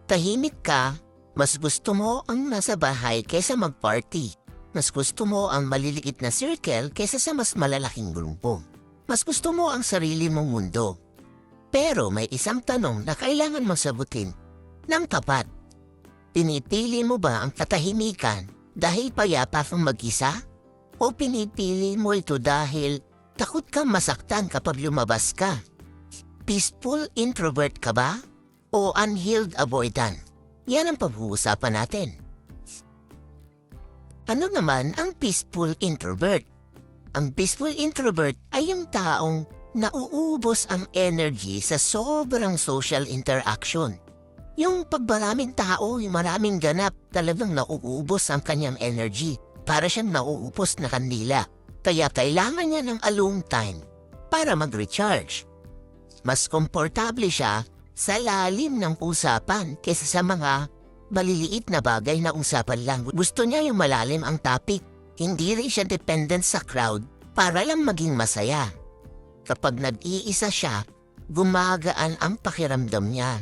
Tahimik ka, mas gusto mo ang nasa bahay kaysa mag-party. Mas gusto mo ang maliliit na circle kaysa sa mas malalaking grupo. Mas gusto mo ang sarili mong mundo. Pero may isang tanong na kailangan mong sagutin ng tapat. Pinipili mo ba ang katahimikan dahil payapa kang mag-isa? O pinipili mo ito dahil takot kang masaktan kapag lumabas ka? Peaceful introvert ka ba? O unhealed avoidant? Yan ang pag-uusapan natin. Ano naman ang peaceful introvert? Ang peaceful introvert ay yung taong nauubos ang energy sa sobrang social interaction. Yung pag maraming tao, yung maraming ganap, talagang nauubos ang kanyang energy para siyang nauubos na kandila. Kaya kailangan niya ng alone time para mag-recharge. Mas komportable siya sa lalim ng usapan kaysa sa mga maliliit na bagay na usapan lang. Gusto niya yung malalim ang topic. Hindi rin siya dependent sa crowd para lang maging masaya. Kapag nag-iisa siya, gumagaan ang pakiramdam niya.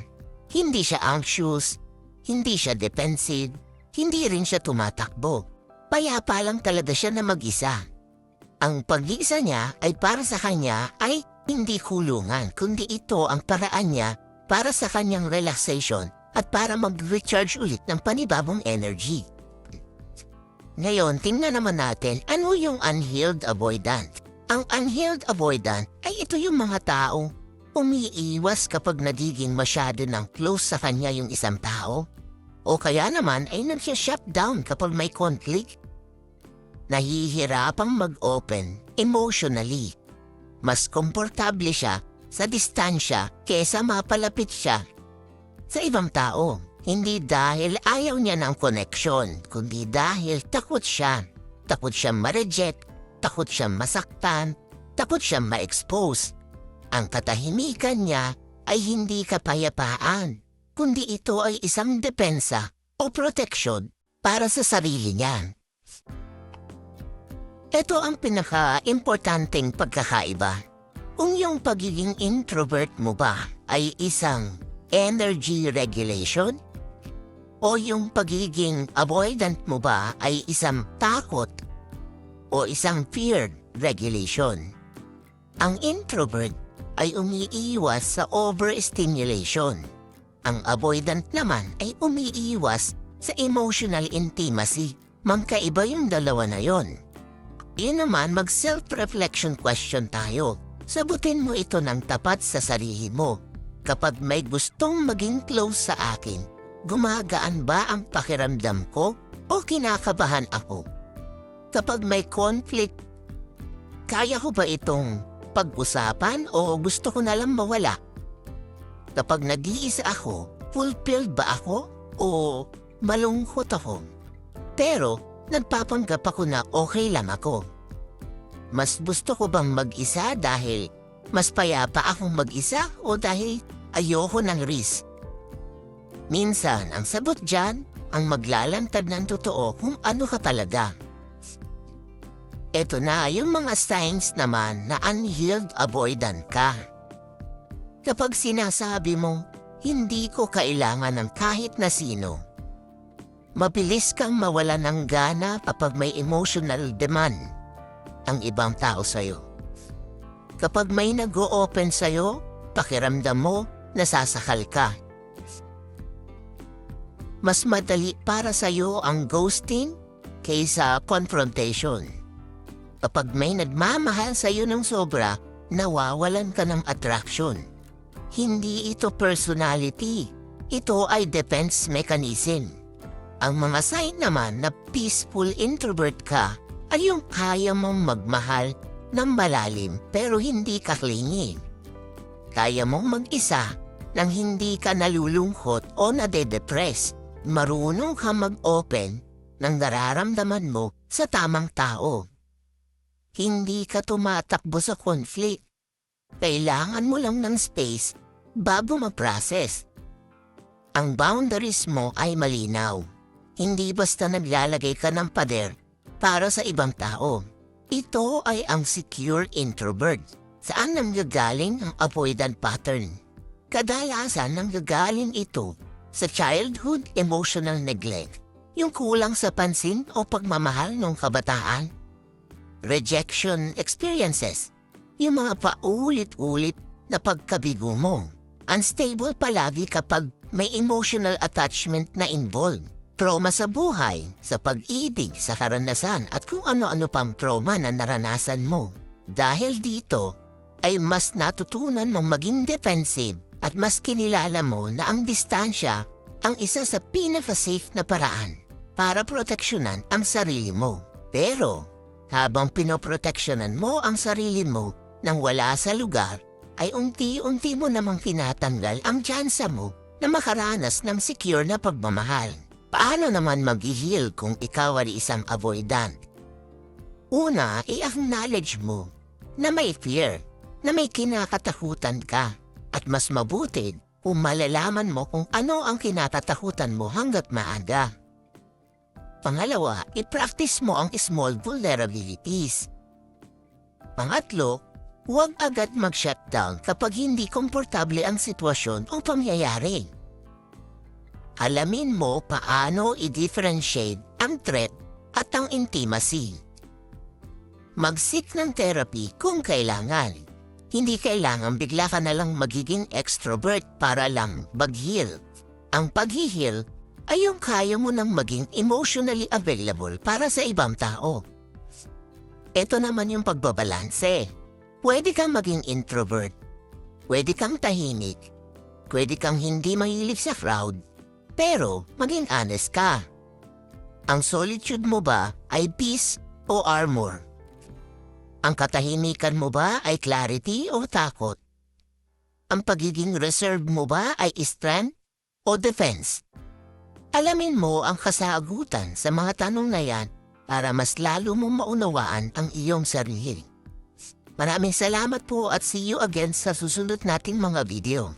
Hindi siya anxious, hindi siya defensive, hindi rin siya tumatakbo. Payapa lang talaga siya na mag-isa. Ang pag-iisa niya ay para sa kanya ay hindi kulungan, kundi ito ang paraan niya para sa kanyang relaxation at para mag-recharge ulit ng panibagong energy. Ngayon, tingnan naman natin ano yung unhealed avoidant. Ang unhealed avoidant ay ito yung mga taong umiiwas kapag nagiging masyado ng close sa kanya yung isang tao. O kaya naman ay nag-shut down kapag may conflict. Nahihirapang mag-open emotionally. Mas komportable siya sa distansya kesa mapalapit siya sa ibang tao. Hindi dahil ayaw niya ng connection, kundi dahil takot siya. Takot siyang ma-reject, takot siyang masaktan, takot siyang ma-expose. Ang katahimikan niya ay hindi kapayapaan, kundi ito ay isang depensa o protection para sa sarili niya. Ito ang pinaka-importanteng pagkakaiba. Kung yung pagiging introvert mo ba ay isang energy regulation? O yung pagiging avoidant mo ba ay isang takot o isang fear regulation? Ang introvert ay umiiwas sa overstimulation. Ang avoidant naman ay umiiwas sa emotional intimacy. Magkaiba yung dalawa na yon. Yun naman, mag-self-reflection question tayo. Sagutin mo ito ng tapat sa sarili mo. Kapag may gustong maging close sa akin, gumagaan ba ang pakiramdam ko o kinakabahan ako? Kapag may conflict, kaya ko ba itong pag-usapan o gusto ko na lang mawala? Kapag nag-iisa ako, fulfilled ba ako o malungkot ako? Pero nagpapanggap ako na okay lang ako. Mas gusto ko bang mag-isa dahil mas payapa akong mag-isa o dahil ayoko ng risk? Minsan, ang sagot dyan ang maglalantad ng totoo kung ano ka talaga. Ito na yung mga signs naman na unhealed avoidant ka. Kapag sinasabi mo, hindi ko kailangan ng kahit na sino. Mabilis kang mawala ng gana kapag may emotional demand ang ibang tao sa'yo. Kapag may nag-o-open sa'yo, pakiramdam mo, nasasakal ka. Mas madali para sa'yo ang ghosting kaysa confrontation. Kapag may nagmamahal sa'yo ng sobra, nawawalan ka ng attraction. Hindi ito personality. Ito ay defense mechanism. Ang mga sign naman na peaceful introvert ka ay yung kaya mong magmahal ng malalim pero hindi ka clingy. Kaya mong mag-isa nang hindi ka nalulungkot o nade-depress. Marunong ka mag-open ng nararamdaman mo sa tamang tao. Hindi ka tumatakbo sa conflict. Kailangan mo lang ng space bago mag-process. Ang boundaries mo ay malinaw. Hindi basta naglalagay ka ng pader para sa ibang tao. Ito ay ang secure introvert. Saan nanggagaling ang avoidant pattern? Kadalasan nanggagaling ito Sa childhood emotional neglect, yung kulang sa pansin o pagmamahal ng kabataan. Rejection experiences, yung mga paulit-ulit na pagkabigo mo. Unstable palagi kapag may emotional attachment na involved. Trauma sa buhay, sa pag-ibig, sa karanasan at kung ano-ano pang trauma na naranasan mo. Dahil dito, ay mas natutunan mong maging defensive at mas kinilala mo na ang distansya ang isa sa pinaka-safe na paraan para proteksyonan ang sarili mo. Pero, habang pinoproteksyonan mo ang sarili mo nang wala sa lugar, ay unti-unti mo namang tinatanggal ang tsansa mo na makaranas ng secure na pagmamahal. Paano naman mag-heal kung ikaw ay isang avoidant? Una, i-acknowledge mo na may fear, na may kinakatakutan ka. At mas mabuti kung malalaman mo kung ano ang kinatatakutan mo hanggat maaga. Pangalawa, i-practice mo ang small vulnerabilities. Pangatlo, huwag agad mag-shutdown kapag hindi komportable ang sitwasyon o pangyayari. Alamin mo paano i-differentiate ang threat at ang intimacy. Mag-seek ng therapy kung kailangan. Hindi kailangan bigla ka na lang magiging extrovert para lang mag-heal. Ang pag-heal ay yung kaya mo nang maging emotionally available para sa ibang tao. Ito naman yung pagbabalanse. Pwede kang maging introvert. Pwede kang tahimik. Pwede kang hindi mahilig sa crowd. Pero maging honest ka. Ang solitude mo ba ay peace o armor? Ang katahimikan mo ba ay clarity o takot? Ang pagiging reserved mo ba ay strength o defense? Alamin mo ang kasagutan sa mga tanong na yan para mas lalo mong maunawaan ang iyong sarili. Maraming salamat po at see you again sa susunod nating mga video.